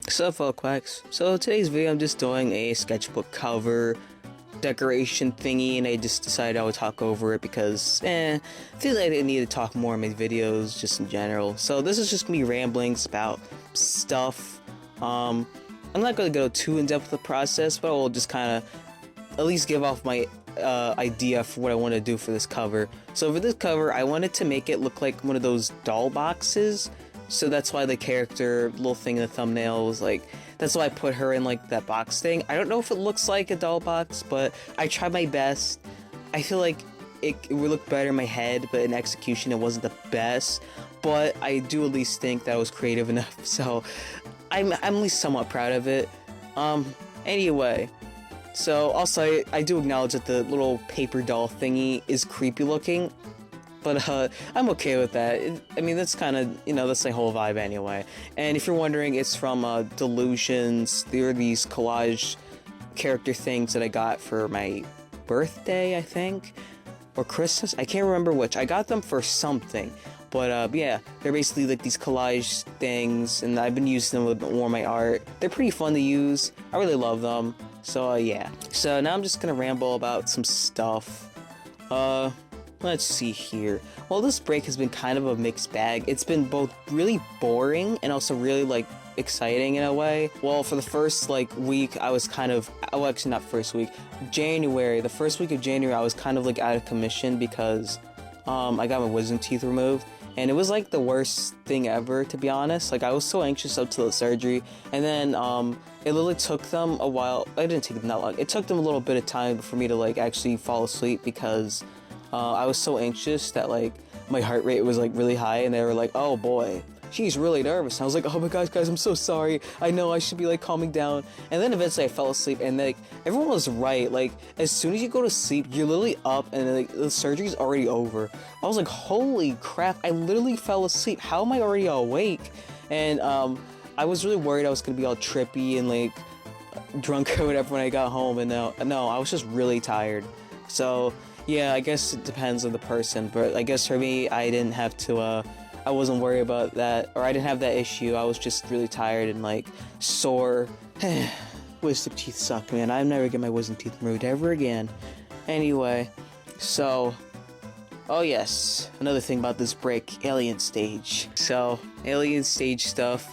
So folks, so today's video I'm just doing a sketchbook cover decoration thingy, and I just decided I would talk over it because I feel like I need to talk more in my videos just in general. So this is just me ramblings about stuff. I'm not going to go too in depth with the process, but I will just kind of at least give off my idea for what I want to do for this cover. So for this cover, I wanted to make it look like one of those doll boxes. So that's why the character little thing in the thumbnail was like, that's why I put her in like that box thing. I don't know if it looks like a doll box, but I tried my best. I feel like it would look better in my head, but in execution it wasn't the best. But I do at least think that I was creative enough, so I'm at least somewhat proud of it. Anyway, so also I do acknowledge that the little paper doll thingy is creepy looking. But I'm okay with that. I mean, that's kind of, you know, that's the whole vibe anyway. And if you're wondering, it's from Delusions. There are these collage character things that I got for my birthday, I think, or Christmas. I can't remember which. I got them for something. But yeah, they're basically like these collage things, and I've been using them a little bit more in my art. They're pretty fun to use. I really love them. So yeah. So now I'm just gonna ramble about some stuff. Let's see here. Well, this break has been kind of a mixed bag. It's been both really boring and also really, like, exciting in a way. Well, for the first, like, week, I was kind of... Well, actually, not first week. January. The first week of January, I was kind of, like, out of commission because I got my wisdom teeth removed. And it was, like, the worst thing ever, to be honest. Like, I was so anxious up to the surgery. And then, it literally took them a while. It didn't take them that long. It took them a little bit of time for me to, like, actually fall asleep because... I was so anxious that, like, my heart rate was, like, really high, and they were like, oh boy, she's really nervous. And I was like, oh my gosh, guys, I'm so sorry. I know I should be, like, calming down. And then eventually I fell asleep, and, like, everyone was right. Like, as soon as you go to sleep, you're literally up, and, like, the surgery's already over. I was like, holy crap, I literally fell asleep. How am I already awake? And, I was really worried I was gonna be all trippy and, like, drunk or whatever when I got home, and no, I was just really tired. So... yeah, I guess it depends on the person, but I guess for me, I didn't have to, I wasn't worried about that, or I didn't have that issue. I was just really tired and, like, sore. Wisdom teeth suck, man. I'm never getting my wisdom teeth removed ever again. Anyway, so, oh yes, another thing about this break, alien stage. So, alien stage stuff.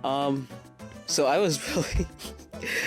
So I was really,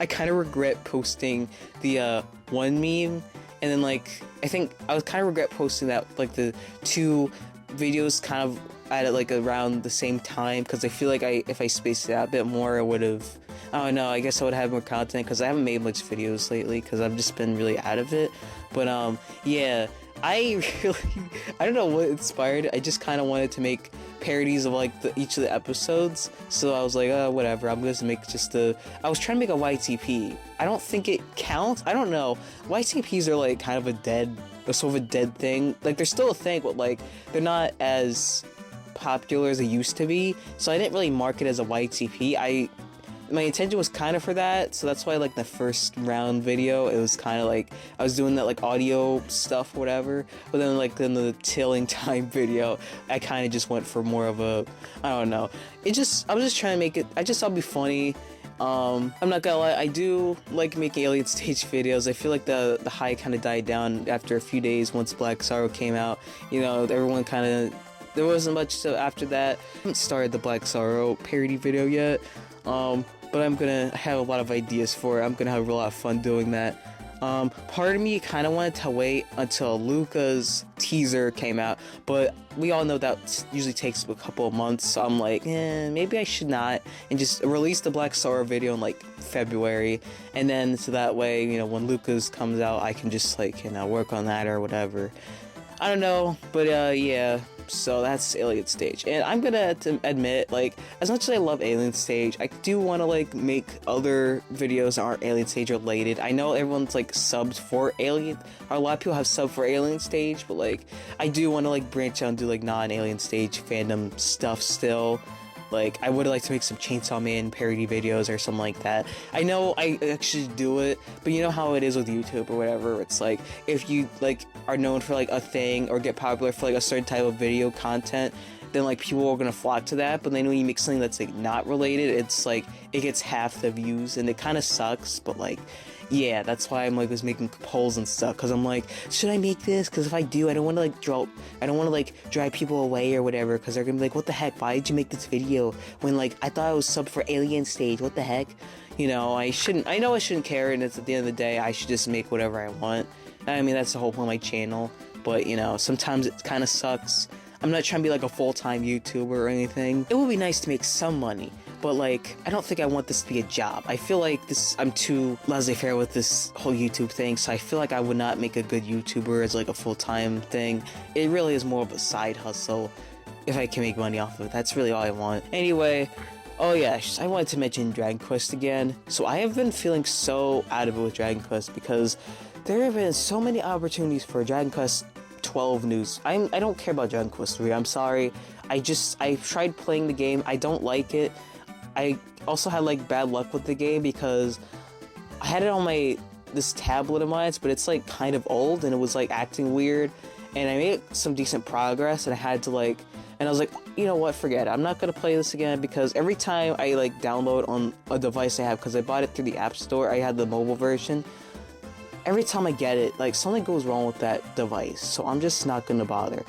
I kind of regret posting the, one meme. And then, like, I think I was kind of regret posting that, like, the two videos kind of at, like, around the same time, because I feel like if I spaced it out a bit more, I would have, I don't know, I guess I would have more content, because I haven't made much videos lately, because I've just been really out of it. But, yeah, I don't know what inspired it. I just kind of wanted to make parodies of, like, each of the episodes, so I was like, whatever, I'm gonna make just I was trying to make a YTP. I don't think it counts. I don't know. YTPs are, like, kind of a sort of a dead thing. Like, they're still a thing, but, like, they're not as popular as they used to be, so I didn't really mark it as a YTP. My intention was kind of for that, so that's why, like, the first round video, it was kind of like, I was doing that, like, audio stuff or whatever, but then, like, in the tilling time video, I kind of just went for more of a, I don't know, I was just trying to make it, I just thought it'd be funny. I'm not gonna lie, I do like making alien stage videos. I feel like the high kind of died down after a few days once Black Sorrow came out. You know, everyone kind of, there wasn't much after that. I haven't started the Black Sorrow parody video yet, but I'm gonna have a lot of ideas for it. I'm gonna have a lot of fun doing that. Part of me kind of wanted to wait until Luca's teaser came out, but we all know that usually takes a couple of months, so I'm like, maybe I should not, and just release the Black Sorrow video in, like, February, and then so that way, you know, when Luca's comes out, I can just, like, you know, work on that or whatever. I don't know, but, yeah. So that's Alien Stage, and I'm gonna admit, like, as much as I love Alien Stage, I do want to, like, make other videos that aren't Alien Stage related. I know everyone's, like, subbed for Alien, or a lot of people have subbed for Alien Stage, but, like, I do want to, like, branch out and do, like, non-Alien Stage fandom stuff still. Like, I would like to make some Chainsaw Man parody videos or something like that. I know I actually do it, but you know how it is with YouTube or whatever. It's like, if you, like, are known for, like, a thing or get popular for, like, a certain type of video content, then like people are gonna flock to that. But then when you make something that's like not related, it's like it gets half the views, and it kind of sucks. But like, yeah, that's why I'm like was making polls and stuff, because I'm like, should I make this? Because if I do, I don't want to like drive people away or whatever, because they're gonna be like, what the heck? Why did you make this video when like I thought I was subbed for Alien Stage? What the heck? You know, I know I shouldn't care, and it's at the end of the day, I should just make whatever I want. I mean, that's the whole point of my channel. But you know, sometimes it kind of sucks. I'm not trying to be like a full-time YouTuber or anything. It would be nice to make some money, but like, I don't think I want this to be a job. I feel like I'm too laissez-faire with this whole YouTube thing, so I feel like I would not make a good YouTuber as like a full-time thing. It really is more of a side hustle if I can make money off of it. That's really all I want. Anyway, oh yeah, I wanted to mention Dragon Quest again. So I have been feeling so out of it with Dragon Quest because there have been so many opportunities for Dragon Quest 12 news. I don't care about Dragon Quest 3. I'm sorry. I tried playing the game. I don't like it. I also had like bad luck with the game because I had it on this tablet of mine, but it's like kind of old and it was like acting weird. And I made some decent progress, and I had to like, and I was like, you know what, forget it. I'm not gonna play this again, because every time I like download on a device I have, because I bought it through the App Store, I had the mobile version. Every time I get it, like, something goes wrong with that device, so I'm just not gonna bother.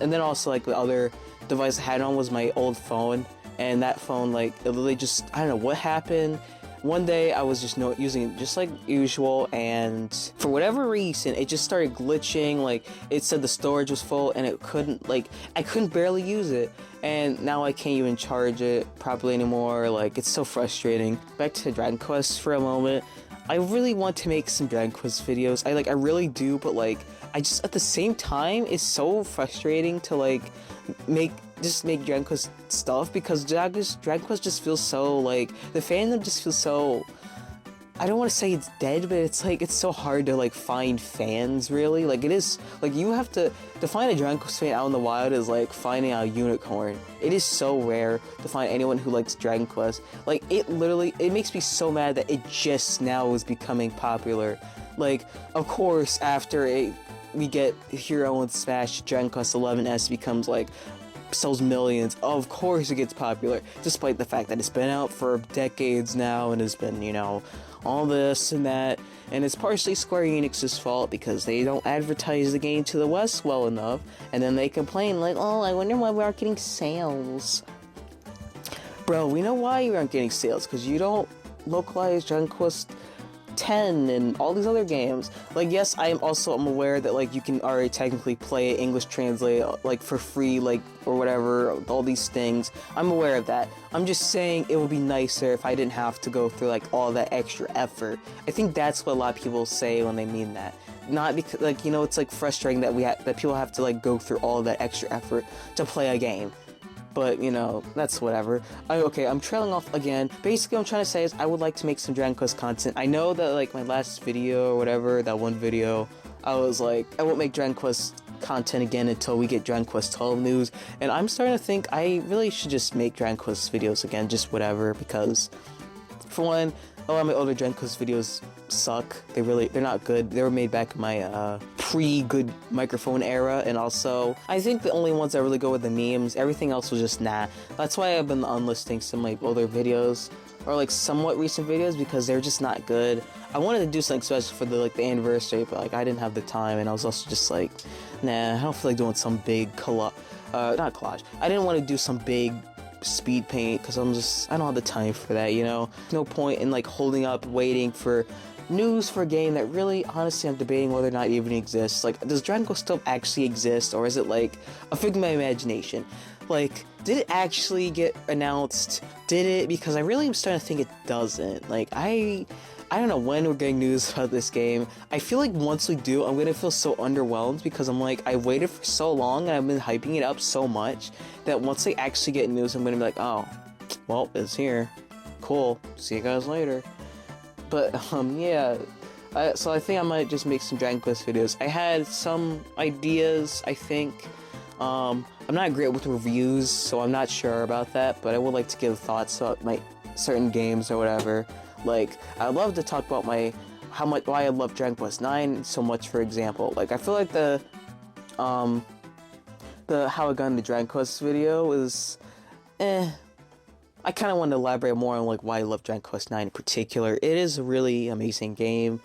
And then also, like, the other device I had on was my old phone, and that phone, like, it literally just, I don't know what happened. One day, I was just using it just like usual, and for whatever reason, it just started glitching. Like, it said the storage was full, and it couldn't, like, I couldn't barely use it, and now I can't even charge it properly anymore. Like, it's so frustrating. Back to Dragon Quest for a moment. I really want to make some Dragon Quest videos. I really do, but like, I just, at the same time, it's so frustrating to like make Dragon Quest stuff, because Dragon Quest just feels so like, the fandom just feels so, I don't want to say it's dead, but it's like, it's so hard to like find fans, really. Like, it is, like, you have to find a Dragon Quest fan out in the wild is like finding a unicorn. It is so rare to find anyone who likes Dragon Quest. Like, it makes me so mad that it just now is becoming popular. Like, of course, after we get Hero and Smash, Dragon Quest 11S becomes like, sells millions. Of course it gets popular, despite the fact that it's been out for decades now and has been, you know, all this and that. And it's partially Square Enix's fault, because they don't advertise the game to the West well enough, and then they complain like, oh, I wonder why we aren't getting sales. Bro, we know why you aren't getting sales, because you don't localize Dragon Quest 10 and all these other games. Like, yes, I'm aware that like you can already technically play it English translate like for free, like, or whatever, all these things. I'm aware of that. I'm just saying it would be nicer if I didn't have to go through like all that extra effort. I think that's what a lot of people say when they mean that. Not because, like, you know, it's like frustrating that that people have to like go through all that extra effort to play a game. But, you know, that's whatever. Okay, I'm trailing off again. Basically, what I'm trying to say is I would like to make some Dragon Quest content. I know that, like, my last video or whatever, that one video, I was like, I won't make Dragon Quest content again until we get Dragon Quest 12 news. And I'm starting to think I really should just make Dragon Quest videos again, just whatever, because, for one, a lot of my older Dragon Quest videos suck. They're not good. They were made back in my pre-good microphone era, and also I think the only ones that really go with the memes, everything else was just nah. That's why I've been unlisting some like older videos, or like somewhat recent videos, because they're just not good. I wanted to do something special for the anniversary, but like I didn't have the time, and I was also just like, nah, I don't feel like doing some big not collage. I didn't want to do some big speed paint, because I don't have the time for that, you know? No point in like holding up waiting for news for a game that really, honestly, I'm debating whether or not it even exists. Like, does Dragon Quest still actually exist, or is it like a figment of my imagination? Like, did it actually get announced? Did it? Because I really am starting to think it doesn't. Like, I don't know when we're getting news about this game. I feel like once we do, I'm gonna feel so underwhelmed, because I'm like, I waited for so long and I've been hyping it up so much that once I actually get news, I'm gonna be like, oh, well, it's here. Cool. See you guys later. But, yeah. So I think I might just make some Dragon Quest videos. I had some ideas, I think. I'm not great with reviews, so I'm not sure about that, but I would like to give thoughts about my certain games or whatever. Like, I'd love to talk about why I love Dragon Quest 9 so much, for example. Like, I feel like the how I got into Dragon Quest video was, I kind of want to elaborate more on like why I love Dragon Quest 9 in particular. It is a really amazing game.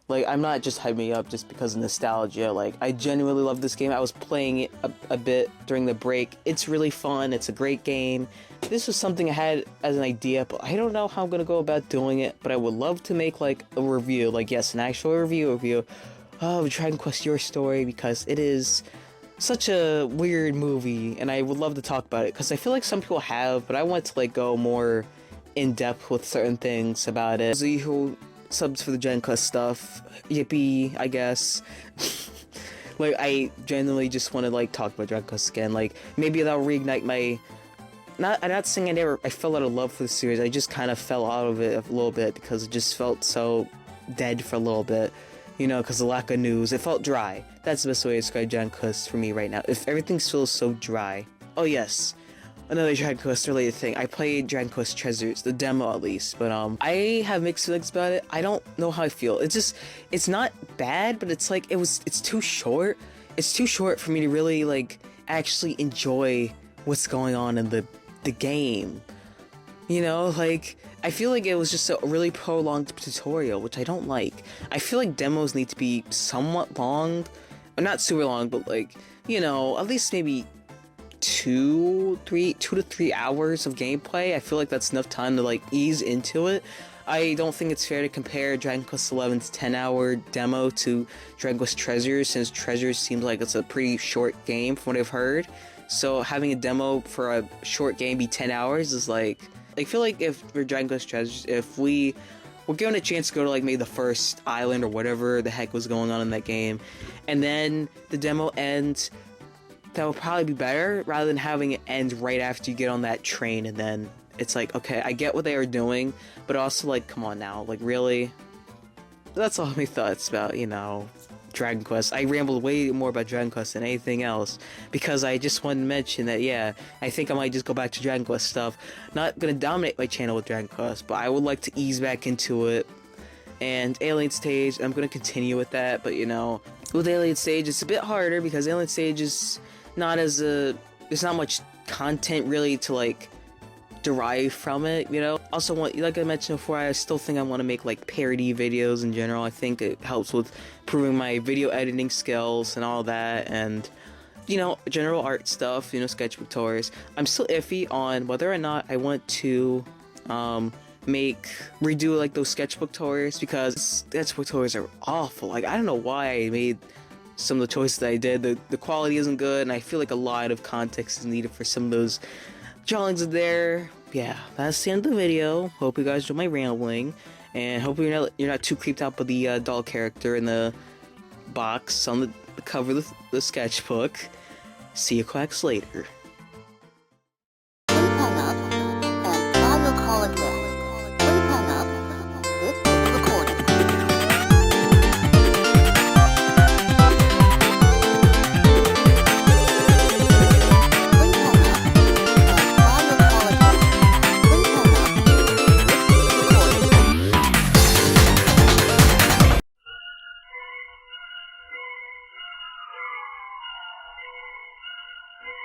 Like, I'm not just hyping me up just because of nostalgia. Like, I genuinely love this game. I was playing it a bit during the break. It's really fun. It's a great game. This was something I had as an idea, but I don't know how I'm gonna go about doing it. But I would love to make like a review, like yes, an actual review of Dragon Quest Your Story, because it is such a weird movie, and I would love to talk about it because I feel like some people have, but I want to like go more in depth with certain things about it. So who subs for the Dragon Quest stuff, yippee, I guess. Like, I genuinely just want to like talk about Dragon Quest again. Like, maybe that'll reignite my. I'm not saying I fell out of love for the series. I just kind of fell out of it a little bit because it just felt so dead for a little bit. You know, because of lack of news. It felt dry. That's the best way to describe Dragon Quest for me right now. If everything feels so dry. Oh yes, another Dragon Quest related thing. I played Dragon Quest Treasures, the demo at least, but I have mixed feelings about it. I don't know how I feel. It's not bad, but it's like it's too short. It's too short for me to really like actually enjoy what's going on in the game. You know, like, I feel like it was just a really prolonged tutorial, which I don't like. I feel like demos need to be somewhat long. Not super long, but like, you know, at least maybe 2 to 3 hours of gameplay. I feel like that's enough time to like ease into it. I don't think it's fair to compare Dragon Quest XI's 10-hour demo to Dragon Quest Treasures, since Treasures seems like it's a pretty short game from what I've heard. So having a demo for a short game be 10 hours is like... I feel like if for Dragon Quest Treasures, if we were given a chance to go to like maybe the first island or whatever the heck was going on in that game, and then the demo ends, that would probably be better rather than having it end right after you get on that train, and then it's like, okay, I get what they are doing, but also like, come on now, like really? That's all my thoughts about, you know, Dragon Quest. I rambled way more about Dragon Quest than anything else, because I just wanted to mention that, yeah, I think I might just go back to Dragon Quest stuff. Not gonna dominate my channel with Dragon Quest, but I would like to ease back into it. And Alien Stage, I'm gonna continue with that, but you know, with Alien Stage, it's a bit harder because Alien Stage is not as there's not much content really to like derive from it, you know. Also, like I mentioned before, I still think I want to make like parody videos in general. I think it helps with improving my video editing skills and all that, and you know, general art stuff, you know, sketchbook tours. I'm still iffy on whether or not I want to redo like those sketchbook tours, because sketchbook tours are awful. Like, I don't know why I made some of the choices that I did. The quality isn't good, and I feel like a lot of context is needed for some of those drawings are there. Yeah, that's the end of the video. Hope you guys enjoyed my rambling, and hope you're not too creeped out by the doll character in the box on the cover of the sketchbook. See you quacks later.